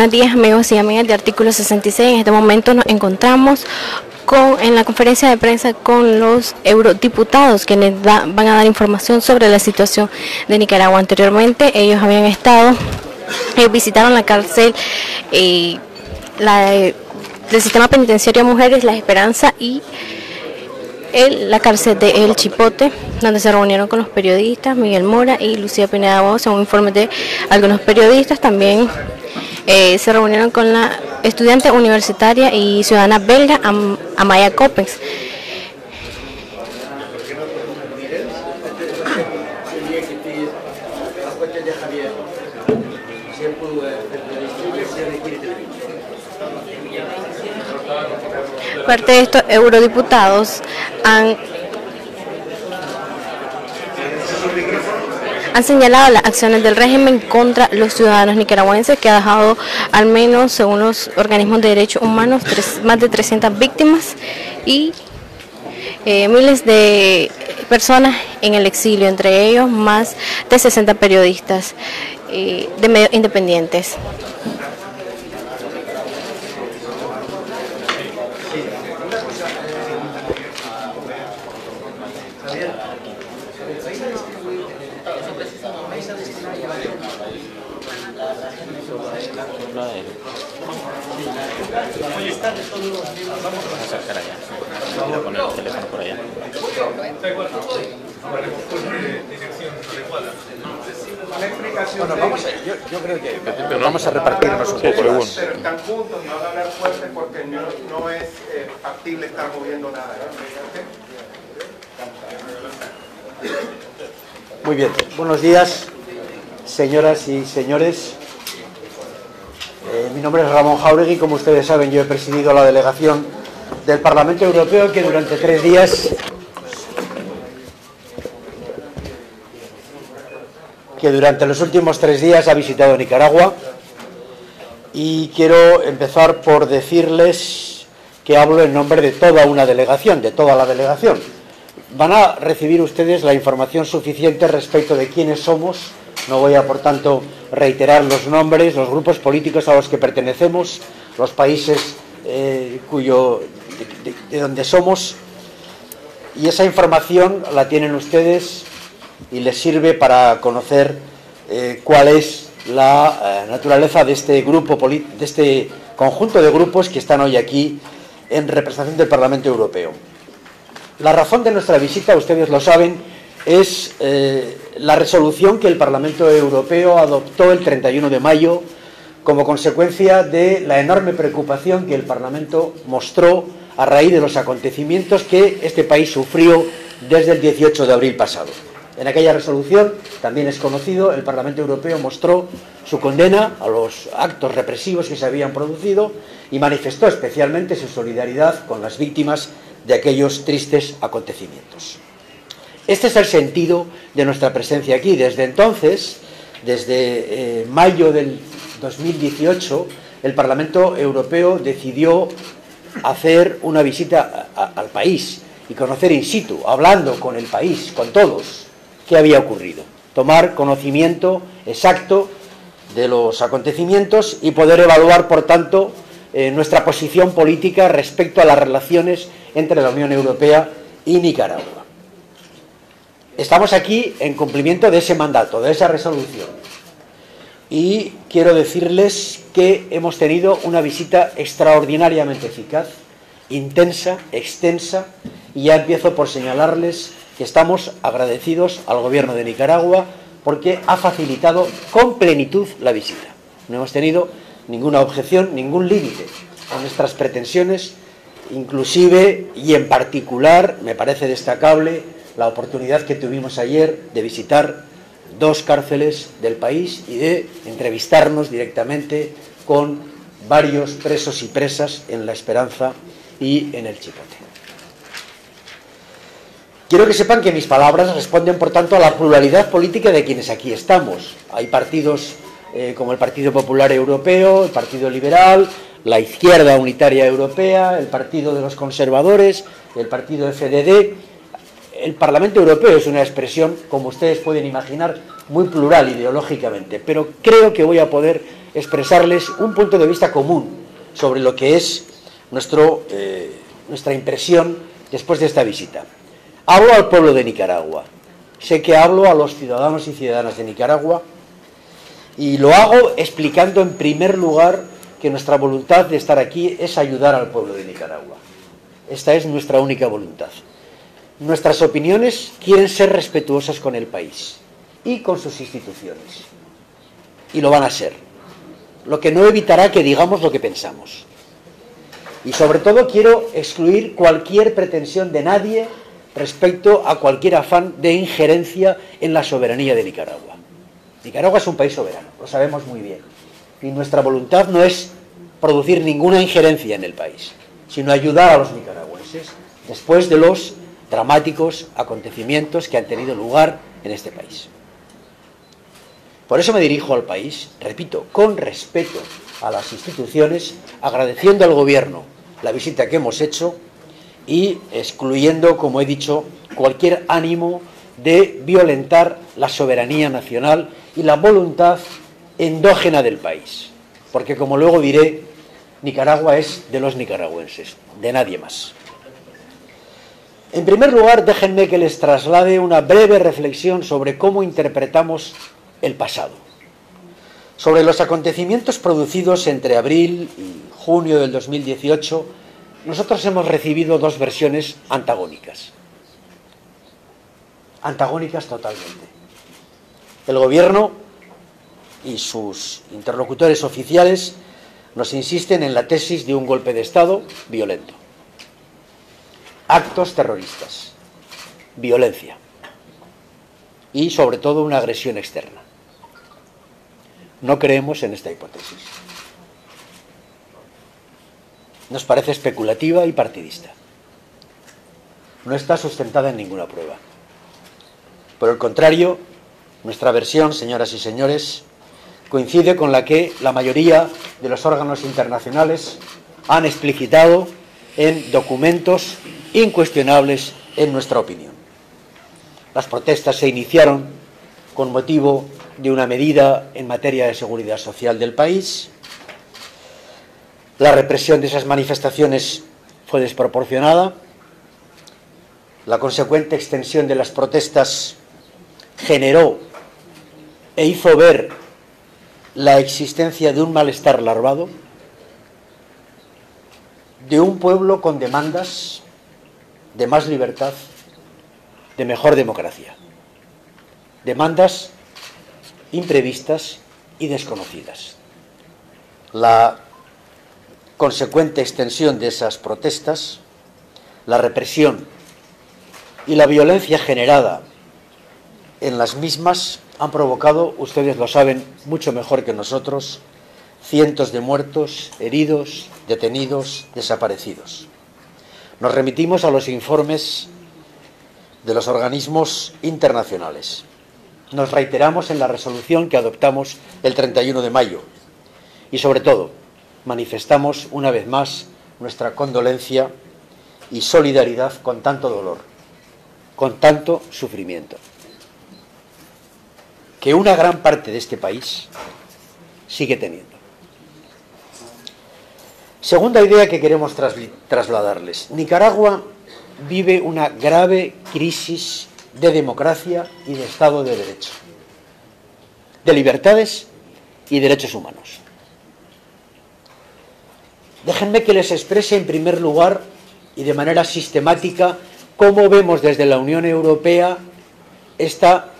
Buenos días, amigos y amigas de Artículo 66. En este momento nos encontramos en la conferencia de prensa con los eurodiputados quienes van a dar información sobre la situación de Nicaragua. Anteriormente ellos habían estado, visitaron la cárcel del sistema penitenciario de mujeres, La Esperanza, y la cárcel de El Chipote, donde se reunieron con los periodistas Miguel Mora y Lucía Pineda Bosch, según informes de algunos periodistas. También se reunieron con la estudiante universitaria y ciudadana belga Amaya Coppens. Parte de estos eurodiputados han señalado las acciones del régimen contra los ciudadanos nicaragüenses, que ha dejado, al menos según los organismos de derechos humanos, más de 300 víctimas y miles de personas en el exilio, entre ellos más de 60 periodistas de medios independientes. Vamos a poner el teléfono por allá. Bueno, yo creo que vamos a repartirnos un poco. Pero están juntos y van a hablar fuerte porque no es factible estar moviendo nada. Muy bien, buenos días, señoras y señores. Mi nombre es Ramón Jáuregui. Como ustedes saben, yo he presidido la delegación del Parlamento Europeo que durante 3 días durante los últimos 3 días ha visitado Nicaragua, y quiero empezar por decirles que hablo en nombre de toda una delegación, de toda la delegación. Van a recibir ustedes la información suficiente respecto de quiénes somos. No voy a, por tanto, reiterar los nombres, los grupos políticos a los que pertenecemos, los países de donde somos, y esa información la tienen ustedes y les sirve para conocer cuál es la naturaleza de este grupo, de este conjunto de grupos que están hoy aquí en representación del Parlamento Europeo. La razón de nuestra visita, ustedes lo saben, es la resolución que el Parlamento Europeo adoptó el 31 de mayo como consecuencia de la enorme preocupación que el Parlamento mostró a raíz de los acontecimientos que este país sufrió desde el 18 de abril pasado. En aquella resolución, también es conocido, el Parlamento Europeo mostró su condena a los actos represivos que se habían producido y manifestó especialmente su solidaridad con las víctimas de aquellos tristes acontecimientos. Este es el sentido de nuestra presencia aquí. Desde entonces, desde mayo del 2018, el Parlamento Europeo decidió hacer una visita al país y conocer in situ, hablando con el país, con todos, qué había ocurrido, tomar conocimiento exacto de los acontecimientos y poder evaluar, por tanto, nuestra posición política respecto a las relaciones entre la Unión Europea y Nicaragua. Estamos aquí en cumplimiento de ese mandato, de esa resolución, y quiero decirles que hemos tenido una visita extraordinariamente eficaz, intensa, extensa, y ya empiezo por señalarles que estamos agradecidos al Gobierno de Nicaragua porque ha facilitado con plenitud la visita. No hemos tenido ninguna objeción, ningún límite a nuestras pretensiones, inclusive y en particular me parece destacable la oportunidad que tuvimos ayer de visitar 2 cárceles del país y de entrevistarnos directamente con varios presos y presas en La Esperanza y en El Chipote. Quiero que sepan que mis palabras responden, por tanto, a la pluralidad política de quienes aquí estamos. Hay partidos como el Partido Popular Europeo, el Partido Liberal, la Izquierda Unitaria Europea, el Partido de los Conservadores, el Partido FDD. El Parlamento Europeo es una expresión, como ustedes pueden imaginar, muy plural ideológicamente, pero creo que voy a poder expresarles un punto de vista común sobre lo que es nuestra impresión después de esta visita. Hablo al pueblo de Nicaragua, sé que hablo a los ciudadanos y ciudadanas de Nicaragua y lo hago explicando en primer lugar que nuestra voluntad de estar aquí es ayudar al pueblo de Nicaragua. Esta es nuestra única voluntad. Nuestras opiniones quieren ser respetuosas con el país y con sus instituciones. Y lo van a ser. Lo que no evitará que digamos lo que pensamos. Y sobre todo quiero excluir cualquier pretensión de nadie respecto a cualquier afán de injerencia en la soberanía de Nicaragua. Nicaragua es un país soberano, lo sabemos muy bien. Y nuestra voluntad no es producir ninguna injerencia en el país, sino ayudar a los nicaragüenses después de los dramáticos acontecimientos que han tenido lugar en este país. Por eso me dirijo al país, repito, con respeto a las instituciones, agradeciendo al gobierno la visita que hemos hecho y excluyendo, como he dicho, cualquier ánimo de violentar la soberanía nacional y la voluntad endógena del país. Porque, como luego diré, Nicaragua es de los nicaragüenses, de nadie más. En primer lugar, déjenme que les traslade una breve reflexión sobre cómo interpretamos el pasado. Sobre los acontecimientos producidos entre abril y junio del 2018, nosotros hemos recibido dos versiones antagónicas. Antagónicas totalmente. El gobierno y sus interlocutores oficiales nos insisten en la tesis de un golpe de Estado violento. Actos terroristas, violencia y, sobre todo, una agresión externa. No creemos en esta hipótesis. Nos parece especulativa y partidista. No está sustentada en ninguna prueba. Por el contrario, nuestra versión, señoras y señores, coincide con la que la mayoría de los órganos internacionales han explicitado en documentos incuestionables en nuestra opinión. Las protestas se iniciaron con motivo de una medida en materia de seguridad social del país. La represión de esas manifestaciones fue desproporcionada. La consecuente extensión de las protestas generó e hizo ver la existencia de un malestar larvado, de un pueblo con demandas de más libertad, de mejor democracia. Demandas imprevistas y desconocidas. La consecuente extensión de esas protestas, la represión y la violencia generada en las mismas han provocado, ustedes lo saben mucho mejor que nosotros, cientos de muertos, heridos, detenidos, desaparecidos. Nos remitimos a los informes de los organismos internacionales. Nos reiteramos en la resolución que adoptamos el 31 de mayo y, sobre todo, manifestamos una vez más nuestra condolencia y solidaridad con tanto dolor, con tanto sufrimiento, que una gran parte de este país sigue teniendo. Segunda idea que queremos trasladarles. Nicaragua vive una grave crisis de democracia y de Estado de Derecho, de libertades y derechos humanos. Déjenme que les exprese en primer lugar y de manera sistemática cómo vemos desde la Unión Europea esta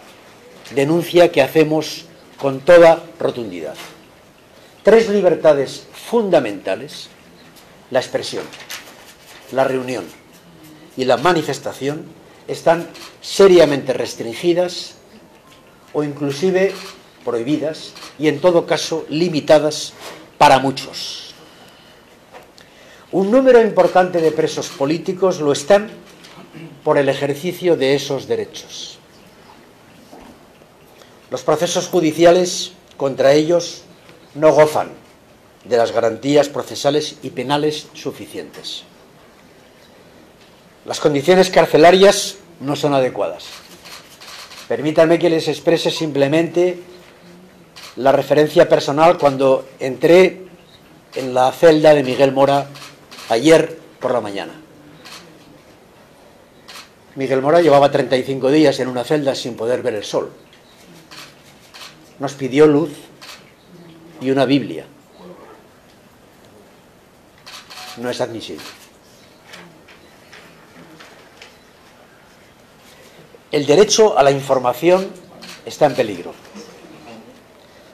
denuncia que hacemos con toda rotundidad. Tres libertades fundamentales: la expresión, la reunión y la manifestación, están seriamente restringidas o inclusive prohibidas y, en todo caso, limitadas para muchos. Un número importante de presos políticos lo están por el ejercicio de esos derechos. Los procesos judiciales contra ellos no gozan de las garantías procesales y penales suficientes. Las condiciones carcelarias no son adecuadas. Permítanme que les exprese simplemente la referencia personal cuando entré en la celda de Miguel Mora ayer por la mañana. Miguel Mora llevaba 35 días en una celda sin poder ver el sol. Nos pidió luz y una Biblia. No es admisible. El derecho a la información está en peligro.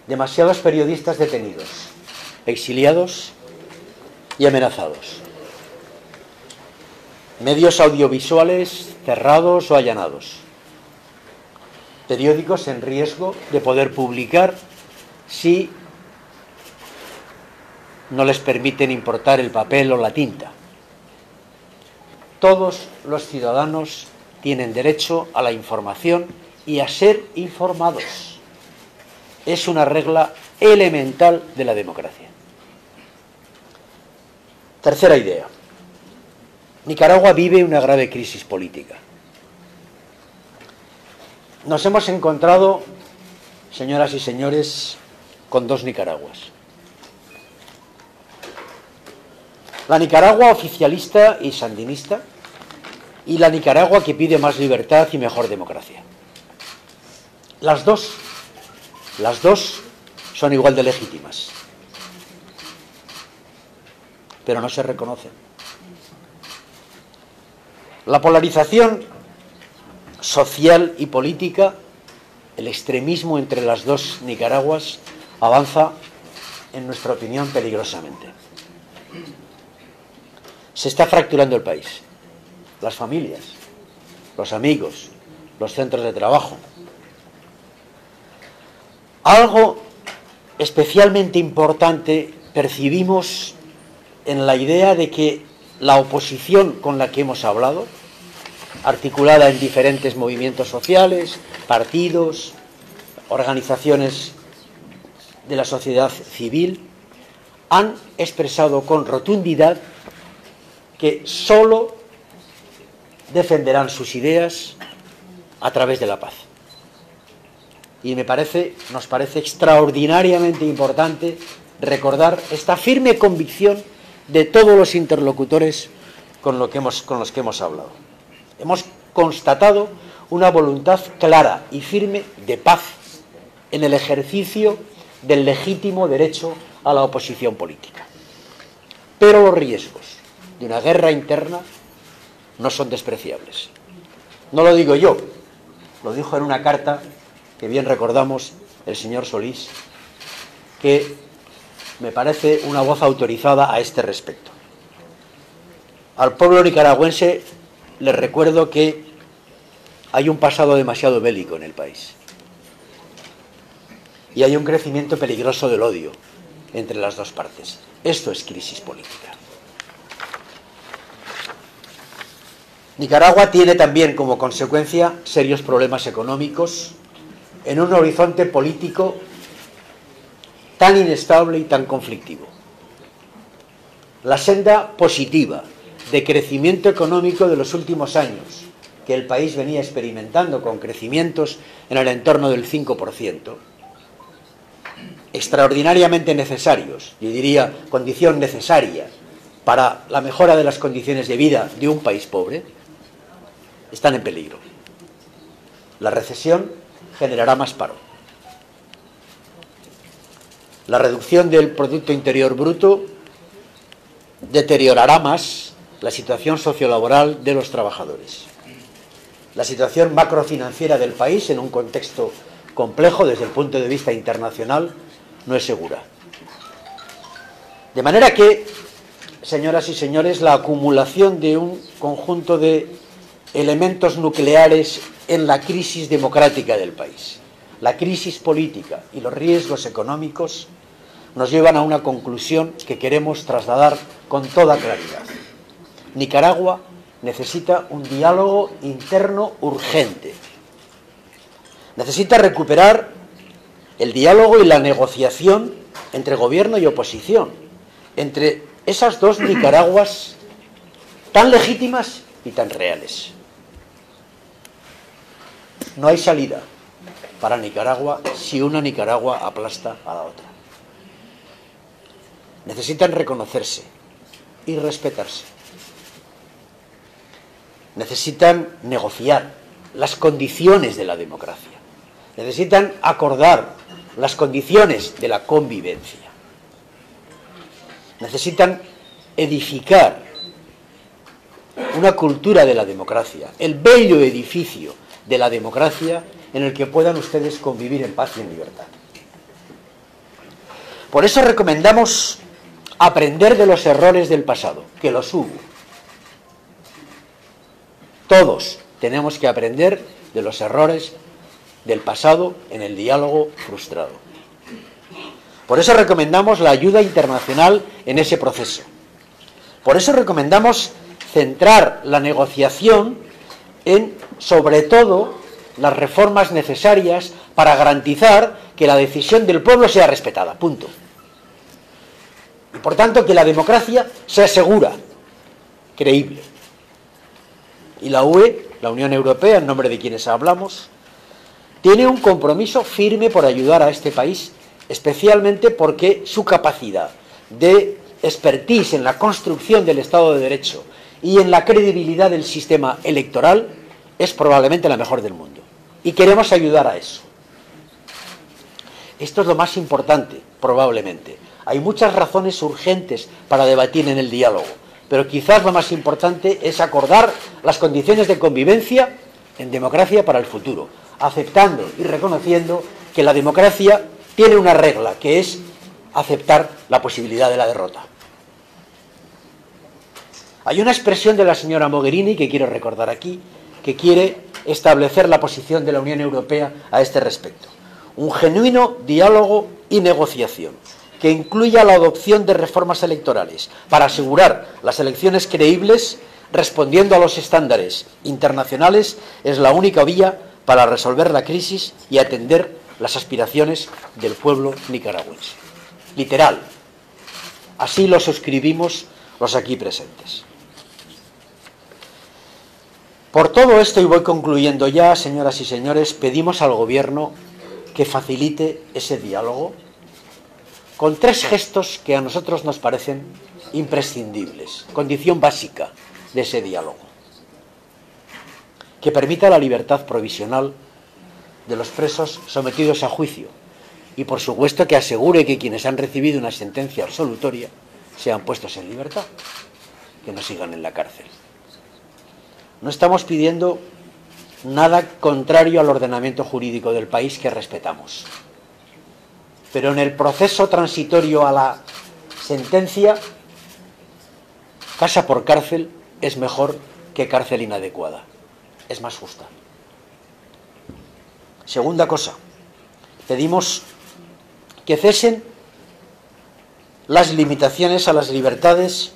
Demasiados periodistas detenidos, exiliados y amenazados. Medios audiovisuales cerrados o allanados. Periódicos en riesgo de poder publicar si no les permiten importar el papel o la tinta. Todos los ciudadanos tienen derecho a la información y a ser informados. Es una regla elemental de la democracia. Tercera idea. Nicaragua vive una grave crisis política. Nos hemos encontrado, señoras y señores, con dos Nicaraguas. La Nicaragua oficialista y sandinista y la Nicaragua que pide más libertad y mejor democracia. Las dos son igual de legítimas, pero no se reconocen. La polarización social y política, el extremismo entre las dos Nicaraguas, avanza, en nuestra opinión, peligrosamente. Se está fracturando el país. Las familias, los amigos, los centros de trabajo. Algo especialmente importante percibimos en la idea de que la oposición con la que hemos hablado, articulada en diferentes movimientos sociales, partidos, organizaciones de la sociedad civil, han expresado con rotundidad que solo defenderán sus ideas a través de la paz. Y nos parece extraordinariamente importante recordar esta firme convicción de todos los interlocutores con los que hemos hablado. Hemos constatado una voluntad clara y firme de paz en el ejercicio del legítimo derecho a la oposición política. Pero los riesgos de una guerra interna no son despreciables. No lo digo yo, lo dijo en una carta que bien recordamos el señor Solís, que me parece una voz autorizada a este respecto. Al pueblo nicaragüense les recuerdo que hay un pasado demasiado bélico en el país y hay un crecimiento peligroso del odio entre las dos partes. Esto es crisis política. Nicaragua tiene también como consecuencia serios problemas económicos en un horizonte político tan inestable y tan conflictivo. La senda positiva de crecimiento económico de los últimos años, que el país venía experimentando con crecimientos en el entorno del 5%, extraordinariamente necesarios, yo diría condición necesaria para la mejora de las condiciones de vida de un país pobre, están en peligro. La recesión generará más paro. La reducción del Producto Interior Bruto deteriorará más la situación sociolaboral de los trabajadores. La situación macrofinanciera del país, en un contexto complejo desde el punto de vista internacional, no es segura. De manera que, señoras y señores, la acumulación de un conjunto de elementos nucleares en la crisis democrática del país, la crisis política y los riesgos económicos, nos llevan a una conclusión que queremos trasladar con toda claridad. Nicaragua necesita un diálogo interno urgente. Necesita recuperar el diálogo y la negociación entre gobierno y oposición, entre esas dos Nicaraguas tan legítimas y tan reales. No hay salida para Nicaragua si una Nicaragua aplasta a la otra. Necesitan reconocerse y respetarse. Necesitan negociar las condiciones de la democracia. Necesitan acordar las condiciones de la convivencia. Necesitan edificar una cultura de la democracia, el bello edificio de la democracia en el que puedan ustedes convivir en paz y en libertad. Por eso recomendamos aprender de los errores del pasado, que los hubo. Todos tenemos que aprender de los errores del pasado en el diálogo frustrado. Por eso recomendamos la ayuda internacional en ese proceso. Por eso recomendamos centrar la negociación en, sobre todo, las reformas necesarias para garantizar que la decisión del pueblo sea respetada. Punto. Y por tanto, que la democracia sea segura, creíble. Y la UE, la Unión Europea, en nombre de quienes hablamos, tiene un compromiso firme por ayudar a este país, especialmente porque su capacidad de expertise en la construcción del Estado de Derecho y en la credibilidad del sistema electoral es probablemente la mejor del mundo. Y queremos ayudar a eso. Esto es lo más importante, probablemente. Hay muchas razones urgentes para debatir en el diálogo, pero quizás lo más importante es acordar las condiciones de convivencia en democracia para el futuro, aceptando y reconociendo que la democracia tiene una regla, que es aceptar la posibilidad de la derrota. Hay una expresión de la señora Mogherini que quiero recordar aquí, que quiere establecer la posición de la Unión Europea a este respecto. Un genuino diálogo y negociación que incluya la adopción de reformas electorales para asegurar las elecciones creíbles respondiendo a los estándares internacionales es la única vía para resolver la crisis y atender las aspiraciones del pueblo nicaragüense. Literal. Así lo suscribimos los aquí presentes. Por todo esto, y voy concluyendo ya, señoras y señores, pedimos al Gobierno que facilite ese diálogo con tres gestos que a nosotros nos parecen imprescindibles, condición básica de ese diálogo. Que permita la libertad provisional de los presos sometidos a juicio y, por supuesto, que asegure que quienes han recibido una sentencia absolutoria sean puestos en libertad, que no sigan en la cárcel. No estamos pidiendo nada contrario al ordenamiento jurídico del país, que respetamos. Pero en el proceso transitorio a la sentencia, casa por cárcel es mejor que cárcel inadecuada. Es más justa. Segunda cosa, pedimos que cesen las limitaciones a las libertades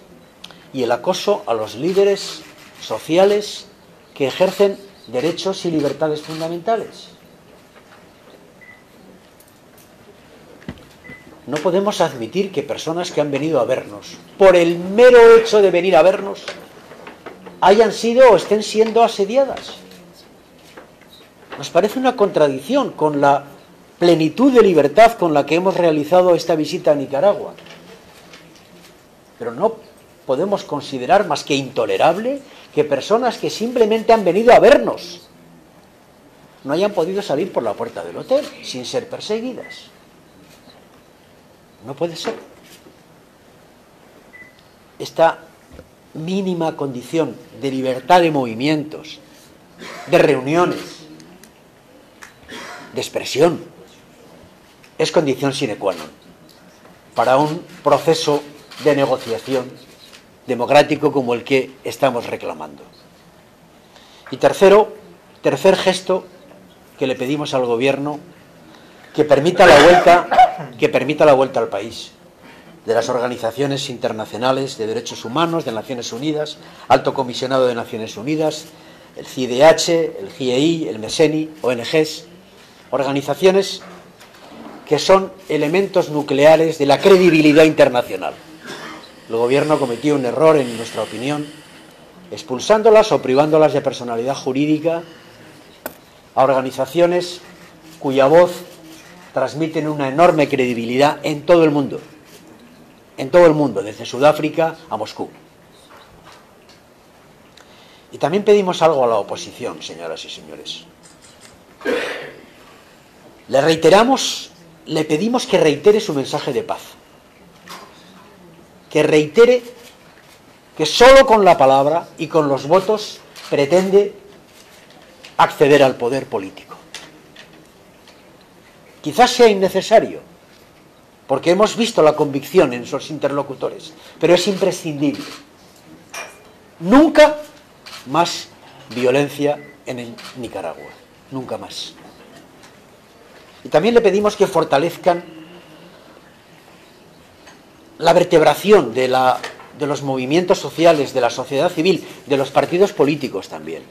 y el acoso a los líderes sociales que ejercen derechos y libertades fundamentales. No podemos admitir que personas que han venido a vernos, por el mero hecho de venir a vernos, hayan sido o estén siendo asediadas. Nos parece una contradicción con la plenitud de libertad con la que hemos realizado esta visita a Nicaragua. Pero no podemos considerar más que intolerable que personas que simplemente han venido a vernos no hayan podido salir por la puerta del hotel sin ser perseguidas. No puede ser. Esta mínima condición de libertad de movimientos, de reuniones, de expresión, es condición sine qua non para un proceso de negociación democrático como el que estamos reclamando. Y tercer gesto que le pedimos al Gobierno, que permita la vuelta al país de las organizaciones internacionales de derechos humanos, de Naciones Unidas, Alto Comisionado de Naciones Unidas, el CIDH, el GIEI, el MESENI, ONGs, organizaciones que son elementos nucleares de la credibilidad internacional. El Gobierno cometió un error, en nuestra opinión, expulsándolas o privándolas de personalidad jurídica a organizaciones cuya voz transmiten una enorme credibilidad en todo el mundo, desde Sudáfrica a Moscú. Y también pedimos algo a la oposición, señoras y señores. Le pedimos que reitere su mensaje de paz, que reitere que solo con la palabra y con los votos pretende acceder al poder político. Quizás sea innecesario, porque hemos visto la convicción en sus interlocutores, pero es imprescindible. Nunca más violencia en Nicaragua, nunca más. Y también le pedimos que fortalezcan la vertebración de los movimientos sociales, de la sociedad civil, de los partidos políticos también,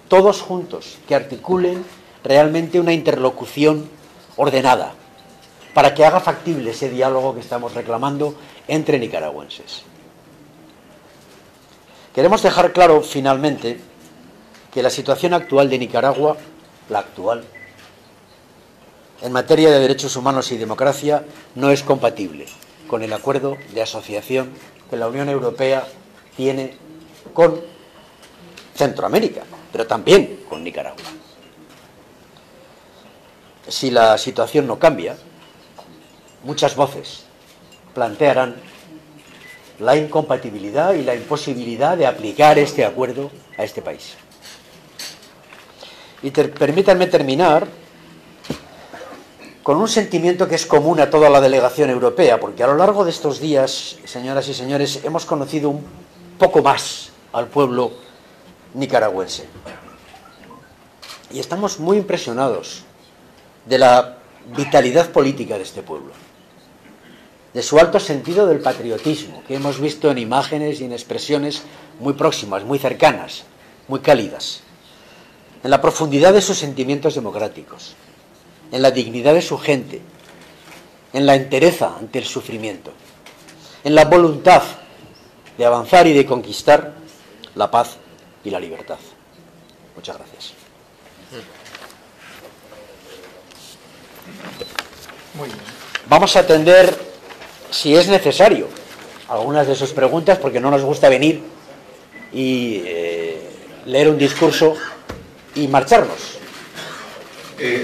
todos juntos, que articulen realmente una interlocución ordenada, para que haga factible ese diálogo que estamos reclamando entre nicaragüenses. Queremos dejar claro, finalmente, que la situación actual de Nicaragua, la actual, en materia de derechos humanos y democracia, no es compatible con el acuerdo de asociación que la Unión Europea tiene con Centroamérica, pero también con Nicaragua. Si la situación no cambia, muchas voces plantearán la incompatibilidad y la imposibilidad de aplicar este acuerdo a este país. Y permítanme terminar con un sentimiento que es común a toda la delegación europea, porque a lo largo de estos días, señoras y señores, hemos conocido un poco más al pueblo nicaragüense. Y estamos muy impresionados de la vitalidad política de este pueblo, de su alto sentido del patriotismo, que hemos visto en imágenes y en expresiones muy próximas, muy cercanas, muy cálidas, en la profundidad de sus sentimientos democráticos, en la dignidad de su gente, en la entereza ante el sufrimiento, en la voluntad de avanzar y de conquistar la paz y la libertad. Muchas gracias. Muy bien. Vamos a atender, si es necesario, algunas de sus preguntas, porque no nos gusta venir y leer un discurso y marcharnos.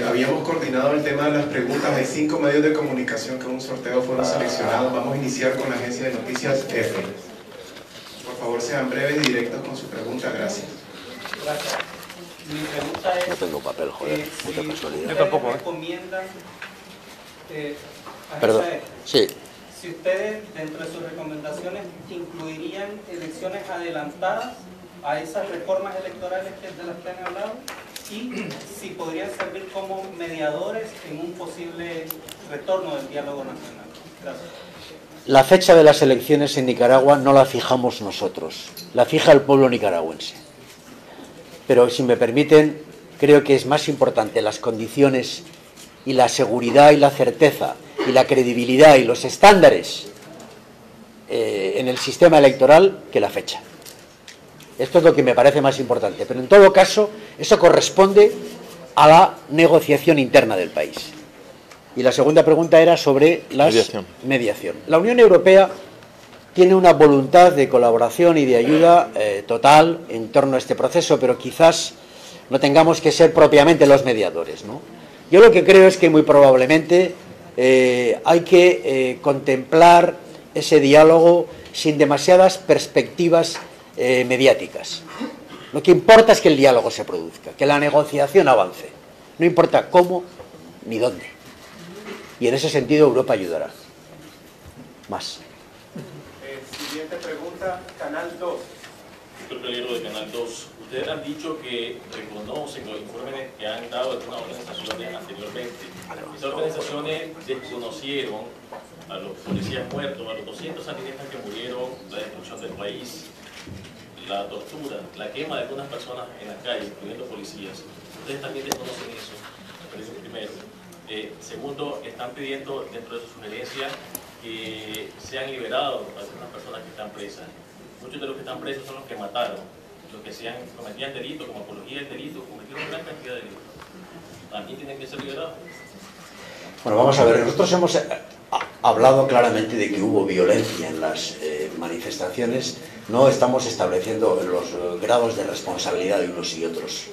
Habíamos coordinado el tema de las preguntas. Hay 5 medios de comunicación que en un sorteo fueron seleccionados. Vamos a iniciar con la agencia de noticias EFE. Por favor, sean breves y directos con su pregunta. Gracias. Gracias. Mi pregunta es... No tengo papel, joder, mucha casualidad. Yo tampoco, recomiendan... Perdón, sí. Si ustedes, dentro de sus recomendaciones, incluirían elecciones adelantadas a esas reformas electorales de las que han hablado, y si podrían servir como mediadores en un posible retorno del diálogo nacional. Gracias. La fecha de las elecciones en Nicaragua no la fijamos nosotros, la fija el pueblo nicaragüense. Pero si me permiten, creo que es más importante las condiciones y la seguridad y la certeza y la credibilidad y los estándares en el sistema electoral que la fecha. Esto es lo que me parece más importante, pero en todo caso eso corresponde a la negociación interna del país. Y la segunda pregunta era sobre la mediación. La Unión Europea tiene una voluntad de colaboración y de ayuda total en torno a este proceso, pero quizás no tengamos que ser propiamente los mediadores, ¿no? Yo lo que creo es que muy probablemente hay que contemplar ese diálogo sin demasiadas perspectivas mediáticas. Lo que importa es que el diálogo se produzca, que la negociación avance. No importa cómo ni dónde. Y en ese sentido Europa ayudará. Más. Siguiente pregunta, Canal 2. Víctor Pelero de Canal 2. Ustedes han dicho que reconocen los informes que han dado algunas organizaciones anteriormente. Esas organizaciones desconocieron a los policías muertos, a los 200 sandinistas que murieron, la destrucción del país, la tortura, la quema de algunas personas en la calle, incluyendo policías. Ustedes también desconocen eso, primero. Segundo, están pidiendo dentro de su sugerencia que sean liberados algunas personas que están presas. Muchos de los que están presos son los que mataron, los que cometían delitos, como apología del delito, cometieron una gran cantidad de delitos. también tienen que ser liberados. Bueno, vamos a ver, nosotros hemos hablado claramente de que hubo violencia en las manifestaciones. No estamos estableciendo los grados de responsabilidad de unos y otros.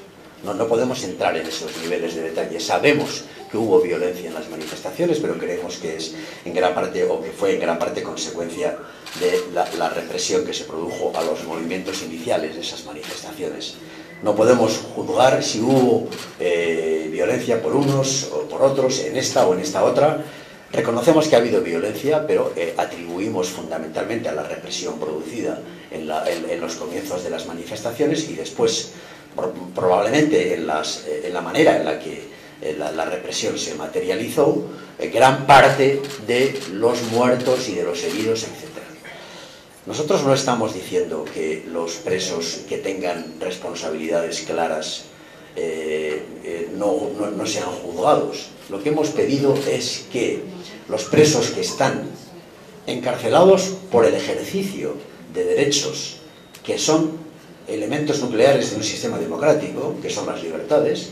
No podemos entrar en esos niveles de detalle. Sabemos que hubo violencia en las manifestaciones, pero creemos que es en gran parte, o que fue en gran parte, consecuencia de la represión que se produjo a los movimientos iniciales de esas manifestaciones. No podemos juzgar si hubo violencia por unos o por otros, en esta o en esta otra. Reconocemos que ha habido violencia, pero atribuimos fundamentalmente a la represión producida en los comienzos de las manifestaciones y después, probablemente en la manera en la que la represión se materializó, gran parte de los muertos y de los heridos, etc. Nosotros no estamos diciendo que los presos que tengan responsabilidades claras no sean juzgados. Lo que hemos pedido es que los presos que están encarcelados por el ejercicio de derechos que son elementos nucleares de un sistema democrático, que son las libertades,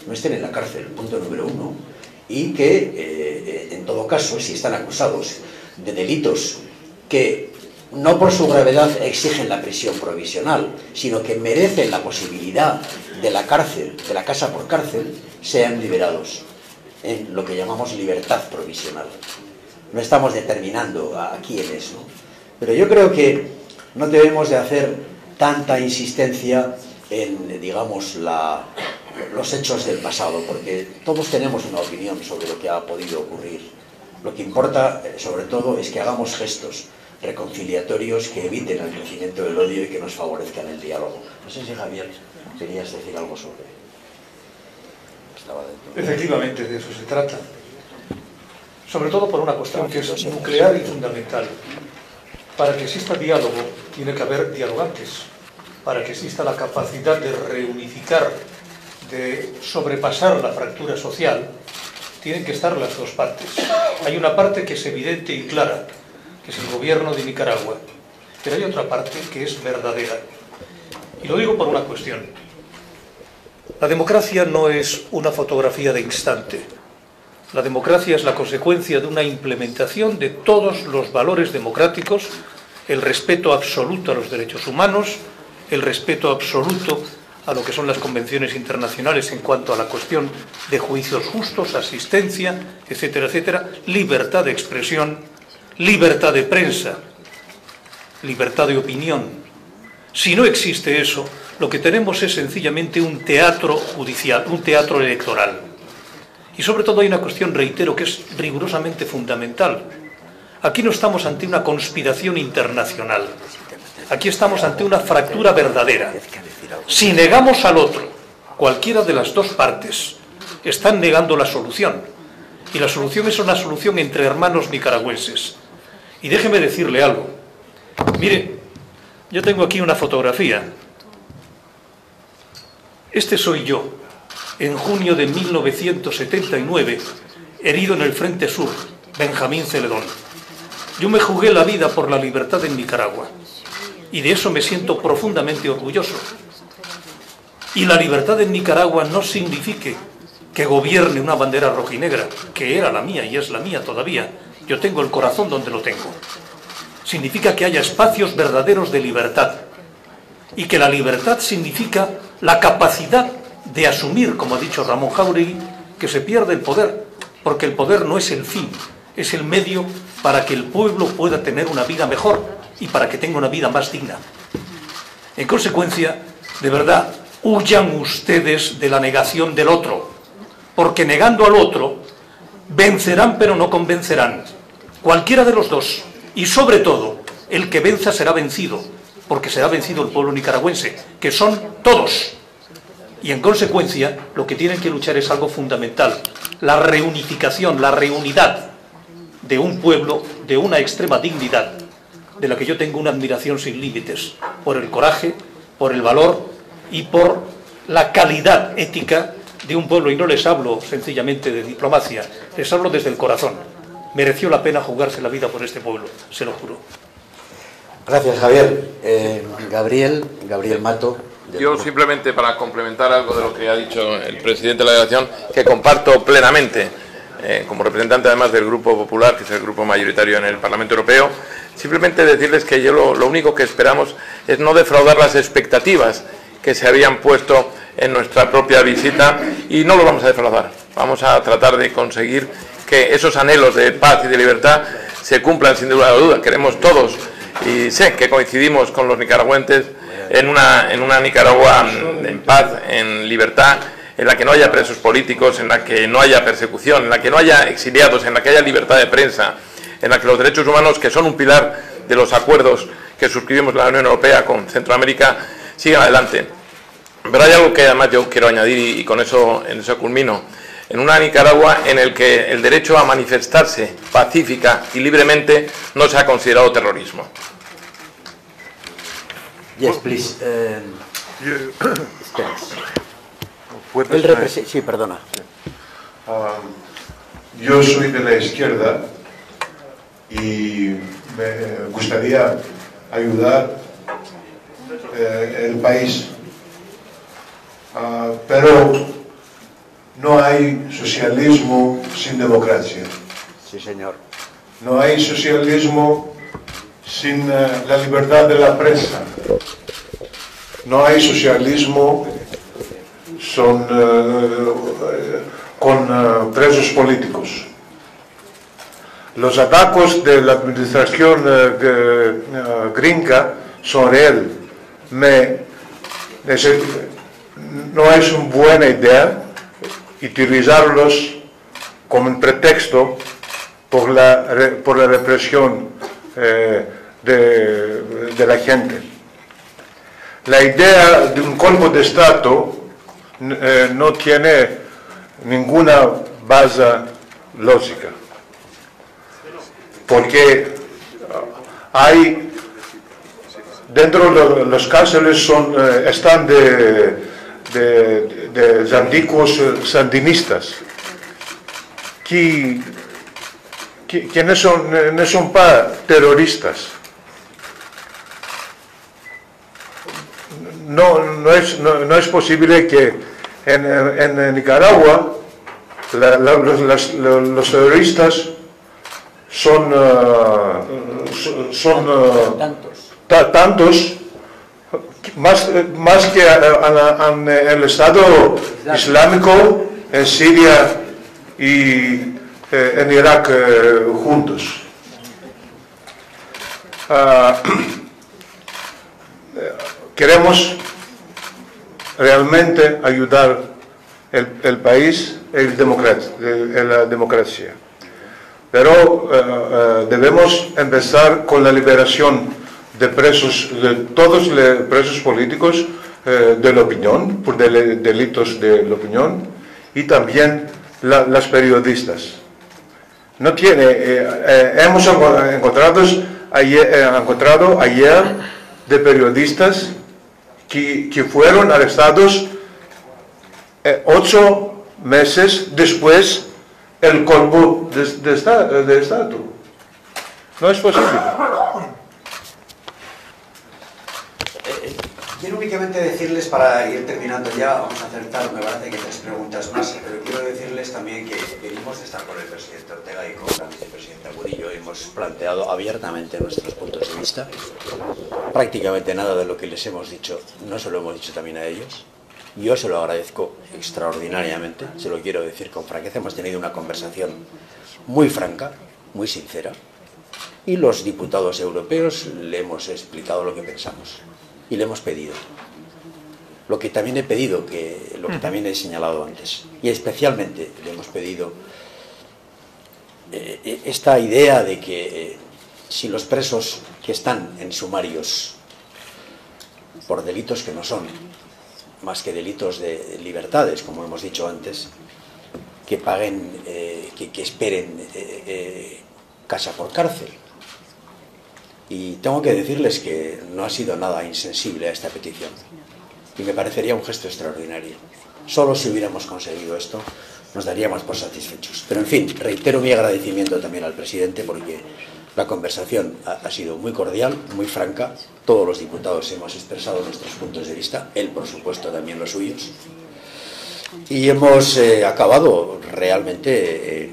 no estén en la cárcel, punto número uno, y que, en todo caso, si están acusados de delitos que no por su gravedad exigen la prisión provisional, sino que merecen la posibilidad de la cárcel, de la casa por cárcel, sean liberados en lo que llamamos libertad provisional. No estamos determinando a quiénes, ¿no? Pero yo creo que no debemos de hacer tanta insistencia en, digamos, los hechos del pasado, porque todos tenemos una opinión sobre lo que ha podido ocurrir. Lo que importa, sobre todo, es que hagamos gestos reconciliatorios que eviten el crecimiento del odio y que nos favorezcan el diálogo. No sé si, Javier, querías decir algo sobre... Efectivamente, de eso se trata. Sobre todo por una cuestión que es nuclear y fundamental. Para que exista diálogo, tiene que haber dialogantes. Para que exista la capacidad de reunificar, de sobrepasar la fractura social, tienen que estar las dos partes. Hay una parte que es evidente y clara, que es el gobierno de Nicaragua, pero hay otra parte que es verdadera. Y lo digo por una cuestión. La democracia no es una fotografía de instante. La democracia es la consecuencia de una implementación de todos los valores democráticos, el respeto absoluto a los derechos humanos, el respeto absoluto a lo que son las convenciones internacionales en cuanto a la cuestión de juicios justos, asistencia, etcétera, etcétera, libertad de expresión, libertad de prensa, libertad de opinión. Si no existe eso, lo que tenemos es sencillamente un teatro judicial, un teatro electoral. Y sobre todo hay una cuestión, reitero, que es rigurosamente fundamental. Aquí no estamos ante una conspiración internacional. Aquí estamos ante una fractura verdadera. Si negamos al otro, cualquiera de las dos partes, están negando la solución. Y la solución es una solución entre hermanos nicaragüenses. Y déjeme decirle algo. Mire, yo tengo aquí una fotografía. Este soy yo, en junio de 1979, herido en el Frente Sur, Benjamín Celedón. Yo me jugué la vida por la libertad en Nicaragua. Y de eso me siento profundamente orgulloso. Y la libertad en Nicaragua no signifique que gobierne una bandera rojinegra, que era la mía y es la mía todavía. Yo tengo el corazón donde lo tengo. Significa que haya espacios verdaderos de libertad. Y que la libertad significa la capacidad de asumir, como ha dicho Ramón Jáuregui, que se pierde el poder, porque el poder no es el fin, es el medio para que el pueblo pueda tener una vida mejor y para que tenga una vida más digna. En consecuencia, de verdad, huyan ustedes de la negación del otro, porque negando al otro, vencerán pero no convencerán. Cualquiera de los dos, y sobre todo, el que venza será vencido, porque será vencido el pueblo nicaragüense, que son todos. Y en consecuencia, lo que tienen que luchar es algo fundamental, la reunificación, la reunidad de un pueblo de una extrema dignidad, de la que yo tengo una admiración sin límites, por el coraje, por el valor y por la calidad ética de un pueblo. Y no les hablo sencillamente de diplomacia, les hablo desde el corazón. Mereció la pena jugarse la vida por este pueblo, se lo juro. Gracias, Javier. Gabriel Mato. Yo simplemente para complementar algo de lo que ha dicho el presidente de la delegación, que comparto plenamente, como representante además del Grupo Popular, que es el grupo mayoritario en el Parlamento Europeo, simplemente decirles que lo único que esperamos es no defraudar las expectativas que se habían puesto en nuestra propia visita, y no lo vamos a defraudar. Vamos a tratar de conseguir que esos anhelos de paz y de libertad se cumplan sin duda. Queremos todos, y sé que coincidimos con los nicaragüenses, en una Nicaragua en paz, en libertad, en la que no haya presos políticos, en la que no haya persecución, en la que no haya exiliados, en la que haya libertad de prensa, en la que los derechos humanos, que son un pilar de los acuerdos que suscribimos la Unión Europea con Centroamérica, sigan adelante. Pero hay algo que además yo quiero añadir, y con eso culmino. En una Nicaragua en el que el derecho a manifestarse pacífica y libremente no se ha considerado terrorismo. Yes, please. Sí, perdona. Yo soy de la izquierda y me gustaría ayudar el país, pero no hay socialismo sin democracia. Sí, señor. No hay socialismo sin la libertad de la prensa. No hay socialismo con presos políticos. Los ataques de la administración gringa sobre él no es una buena idea utilizarlos como un pretexto por la represión de la gente. La idea de un golpe de Estado no tiene ninguna base lógica, porque hay dentro de los cárceles están de antiguos sandinistas que no son terroristas. No es posible que en Nicaragua los terroristas son tantos, más que en el Estado Islámico, en Siria y en Irak juntos. Queremos realmente ayudar el país en la democracia, pero debemos empezar con la liberación de todos los presos políticos de la opinión, por delitos de la opinión, y también las periodistas. Hemos encontrado ayer de periodistas que fueron arrestados 8 meses después del golpe de Estado. No es posible. Quiero únicamente decirles, para ir terminando ya, vamos a acertar, me parece que 3 preguntas más, pero quiero decirles también que venimos de estar con el presidente Ortega y con la vicepresidenta Murillo, hemos planteado abiertamente nuestros puntos de vista. Prácticamente nada de lo que les hemos dicho no se lo hemos dicho también a ellos. Yo se lo agradezco extraordinariamente, se lo quiero decir con franqueza. Hemos tenido una conversación muy franca, muy sincera, y los diputados europeos le hemos explicado lo que pensamos. Y le hemos pedido lo que también he pedido, lo que también he señalado antes, y especialmente le hemos pedido esta idea de que si los presos que están en sumarios por delitos que no son más que delitos de libertades, como hemos dicho antes, que paguen, que esperen casa por cárcel. Y tengo que decirles que no ha sido nada insensible a esta petición. Y me parecería un gesto extraordinario. Solo si hubiéramos conseguido esto, nos daríamos por satisfechos. Pero en fin, reitero mi agradecimiento también al presidente, porque La conversación ha sido muy cordial, muy franca. Todos los diputados hemos expresado nuestros puntos de vista, él, por supuesto, también los suyos. Y hemos acabado realmente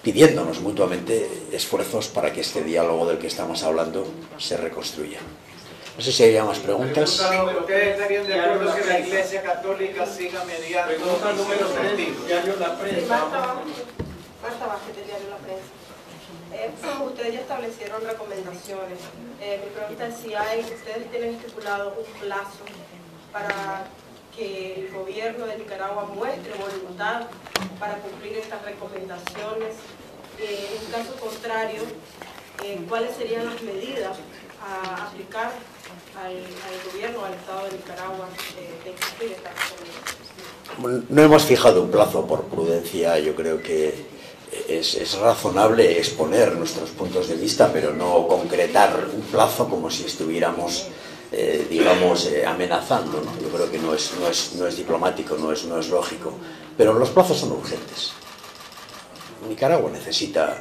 pidiéndonos mutuamente esfuerzos para que este diálogo del que estamos hablando se reconstruya. No sé si hay más preguntas. ¿Ustedes estarían de acuerdo que la Iglesia Católica siga mediando? Pregunta número 3, diario La Prensa. Marta Vázquez, del diario La Prensa. Ustedes ya establecieron recomendaciones. Mi pregunta es si ustedes tienen estipulado un plazo para que el gobierno de Nicaragua muestre voluntad para cumplir estas recomendaciones. En caso contrario, ¿cuáles serían las medidas a aplicar al gobierno, al Estado de Nicaragua, de cumplir estas recomendaciones? No hemos fijado un plazo por prudencia. Yo creo que es razonable exponer nuestros puntos de vista, pero no concretar un plazo como si estuviéramos, digamos, amenazando, ¿no? Yo creo que no es diplomático, no es lógico. Pero los plazos son urgentes. Nicaragua necesita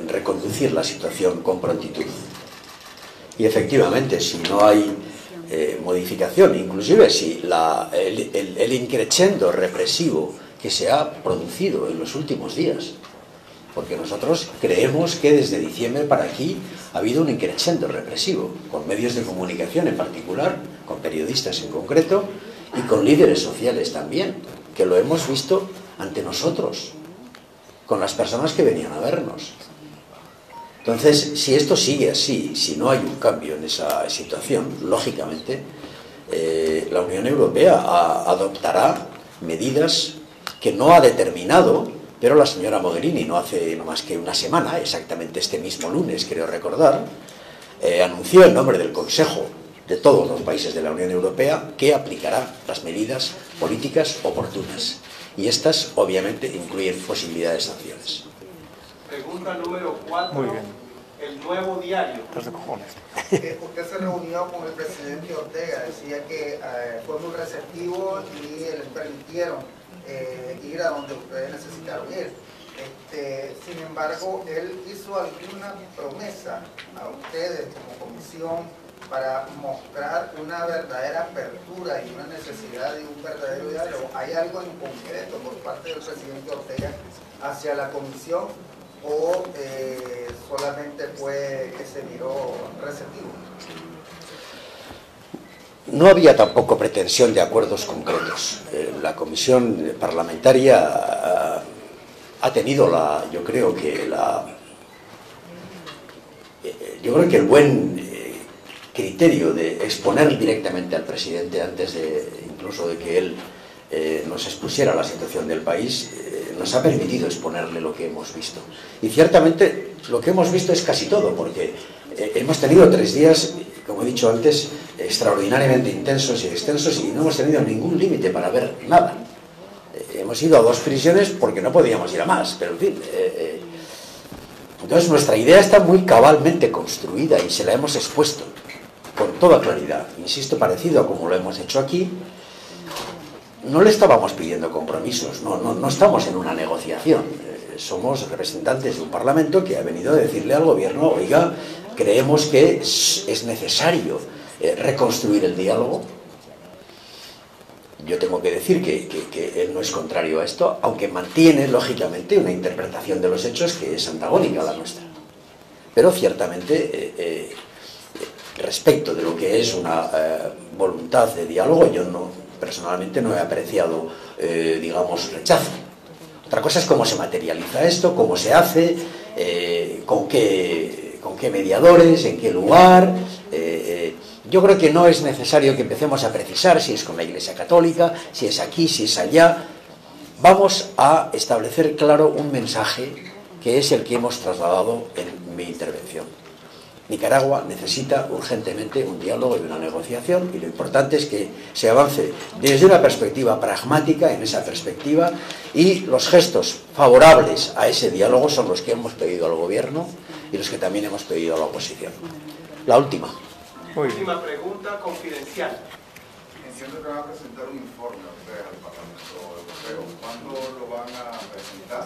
reconducir la situación con prontitud. Y efectivamente, si no hay modificación, inclusive si el increchendo represivo que se ha producido en los últimos días, porque nosotros creemos que desde diciembre para aquí ha habido un increchendo represivo, con medios de comunicación en particular, con periodistas en concreto, y con líderes sociales también, que lo hemos visto ante nosotros, con las personas que venían a vernos. Entonces, si esto sigue así, si no hay un cambio en esa situación, lógicamente, la Unión Europea adoptará medidas que no ha determinado, pero la señora Mogherini no hace no más que una semana, exactamente este mismo lunes, creo recordar, anunció en nombre del Consejo de todos los países de la Unión Europea que aplicará las medidas políticas oportunas. Y estas, obviamente, incluyen posibilidades de sanciones. Pregunta número 4. Muy bien. El Nuevo Diario. Estás de cojones. Usted se reunió con el presidente Ortega, decía que fue muy receptivo y le permitieron ir a donde ustedes necesitaron ir. Sin embargo, él hizo alguna promesa a ustedes como comisión para mostrar una verdadera apertura y una necesidad de un verdadero diálogo. ¿Hay algo en concreto por parte del presidente Ortega hacia la comisión o solamente fue que se miró receptivo? No había tampoco pretensión de acuerdos concretos. La comisión parlamentaria ha tenido yo creo que el buen criterio de exponer directamente al presidente antes incluso de que él nos expusiera la situación del país, nos ha permitido exponerle lo que hemos visto. Y ciertamente lo que hemos visto es casi todo, porque hemos tenido 3 días, como he dicho antes, extraordinariamente intensos y extensos, y no hemos tenido ningún límite para ver nada. Hemos ido a 2 prisiones porque no podíamos ir a más, pero en fin. Entonces nuestra idea está muy cabalmente construida y se la hemos expuesto con toda claridad. Insisto, parecido a como lo hemos hecho aquí. No le estábamos pidiendo compromisos, no estamos en una negociación. Somos representantes de un parlamento que ha venido a decirle al gobierno: oiga, creemos que es necesario reconstruir el diálogo. Yo tengo que decir que él no es contrario a esto, aunque mantiene, lógicamente, una interpretación de los hechos que es antagónica a la nuestra. Pero ciertamente, respecto de lo que es una voluntad de diálogo, yo personalmente no he apreciado, digamos, rechazo. Otra cosa es cómo se materializa esto, cómo se hace, con qué mediadores, en qué lugar. Yo creo que no es necesario que empecemos a precisar si es con la Iglesia Católica, si es aquí, si es allá. Vamos a establecer claro un mensaje que es el que hemos trasladado en mi intervención. Nicaragua necesita urgentemente un diálogo y una negociación, y lo importante es que se avance desde una perspectiva pragmática, en esa perspectiva, y los gestos favorables a ese diálogo son los que hemos pedido al gobierno y los que también hemos pedido a la oposición. La última. Última pregunta confidencial. Entiendo que van a presentar un informe al Parlamento Europeo. ¿Cuándo lo van a presentar?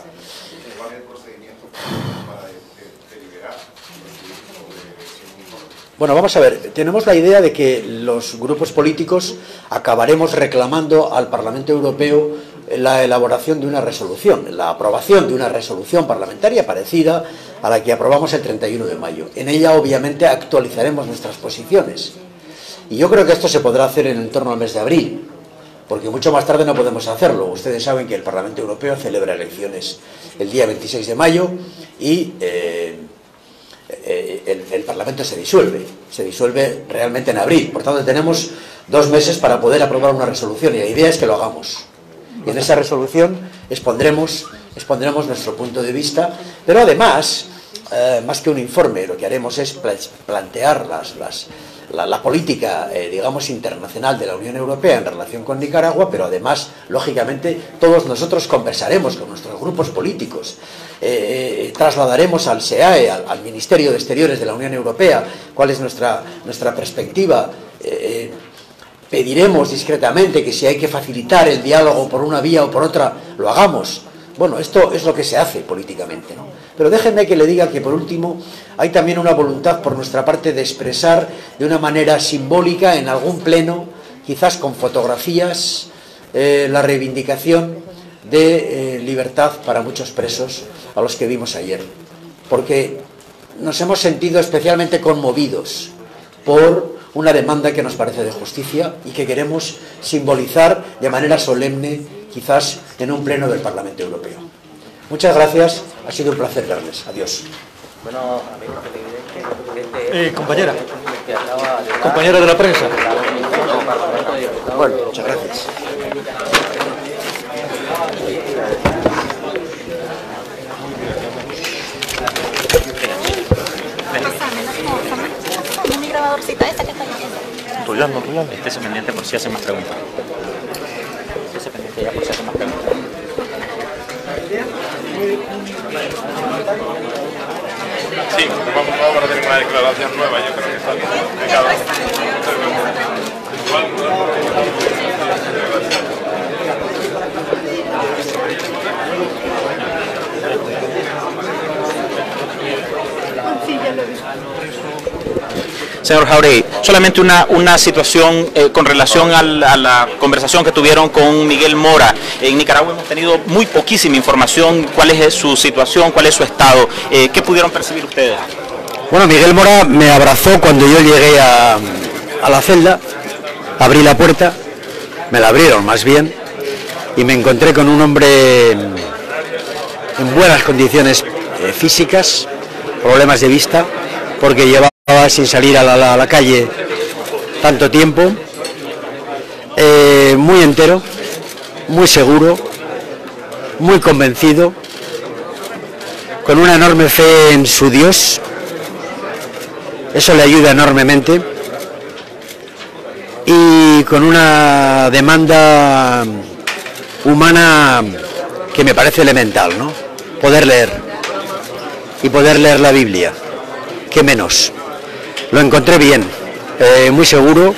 ¿Cuál es el procedimiento para será. Bueno, vamos a ver, tenemos la idea de que los grupos políticos acabaremos reclamando al Parlamento Europeo la elaboración de una resolución, la aprobación de una resolución parlamentaria parecida a la que aprobamos el 31 de mayo. En ella, obviamente, actualizaremos nuestras posiciones. Y yo creo que esto se podrá hacer en torno al mes de abril, porque mucho más tarde no podemos hacerlo. Ustedes saben que el Parlamento Europeo celebra elecciones el día 26 de mayo y el Parlamento se disuelve realmente en abril. Por tanto, tenemos 2 meses para poder aprobar una resolución y la idea es que lo hagamos. Y en esa resolución expondremos nuestro punto de vista, pero además, más que un informe, lo que haremos es plantear la política, digamos, internacional de la Unión Europea en relación con Nicaragua, pero además, lógicamente, todos nosotros conversaremos con nuestros grupos políticos, trasladaremos al SEAE, al Ministerio de Exteriores de la Unión Europea, cuál es nuestra perspectiva. Pediremos discretamente que si hay que facilitar el diálogo por una vía o por otra, lo hagamos. Bueno, esto es lo que se hace políticamente, ¿no? Pero déjenme que le diga que, por último, hay también una voluntad por nuestra parte de expresar de una manera simbólica en algún pleno, quizás con fotografías, la reivindicación de libertad para muchos presos a los que vimos ayer. Porque nos hemos sentido especialmente conmovidos por una demanda que nos parece de justicia y que queremos simbolizar de manera solemne, quizás en un pleno del Parlamento Europeo. Muchas gracias, ha sido un placer verles. Adiós. Bueno, compañera de la prensa. Bueno, muchas gracias. Ruyando. Estése pendiente por si hacen más preguntas. Estése pendiente ya por si hacen más preguntas. Sí, vamos ahora a tener una declaración nueva, yo creo que está bien. Señor Jáuregui, solamente una situación con relación a la conversación que tuvieron con Miguel Mora. En Nicaragua hemos tenido muy poquísima información. ¿Cuál es su situación? ¿Cuál es su estado? ¿Qué pudieron percibir ustedes? Bueno, Miguel Mora me abrazó cuando yo llegué a la celda, abrí la puerta, me la abrieron más bien, y me encontré con un hombre en buenas condiciones físicas, problemas de vista, porque llevaba sin salir a la calle tanto tiempo, muy entero, muy seguro, muy convencido, con una enorme fe en su Dios. Eso le ayuda enormemente, y con una demanda humana que me parece elemental, ¿no? Poder leer, y poder leer la Biblia, ¿qué menos? Lo encontré bien, muy seguro.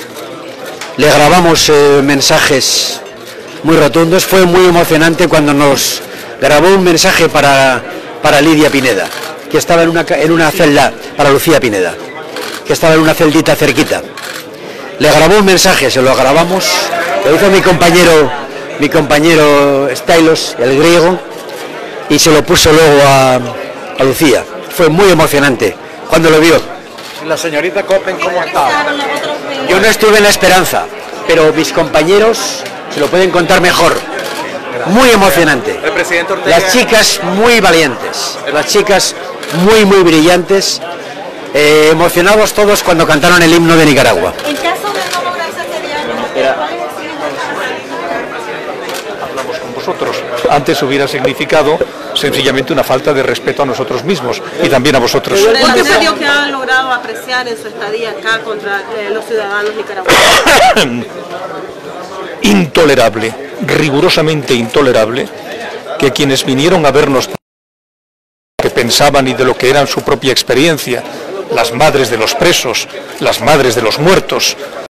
Le grabamos mensajes muy rotundos. Fue muy emocionante cuando nos grabó un mensaje para Lidia Pineda, que estaba en una celda, para Lucía Pineda, que estaba en una celdita cerquita. Le grabó un mensaje, se lo grabamos, lo hizo mi compañero Stylos, el griego, y se lo puso luego a Lucía. Fue muy emocionante cuando lo vio. La señorita Coppen, ¿cómo está? Yo no estuve en La Esperanza, pero mis compañeros se lo pueden contar mejor. Muy emocionante. El presidente Ortega... Las chicas muy valientes, las chicas muy brillantes, emocionados todos cuando cantaron el himno de Nicaragua. En caso de no lograrse este diálogo, hablamos con vosotros. Antes hubiera significado sencillamente una falta de respeto a nosotros mismos y también a vosotros. ¿Cuál es el que han logrado apreciar en su estadía acá contra los ciudadanos nicaragüenses? Intolerable, rigurosamente intolerable, que quienes vinieron a vernos que pensaban y de lo que eran su propia experiencia, las madres de los presos, las madres de los muertos,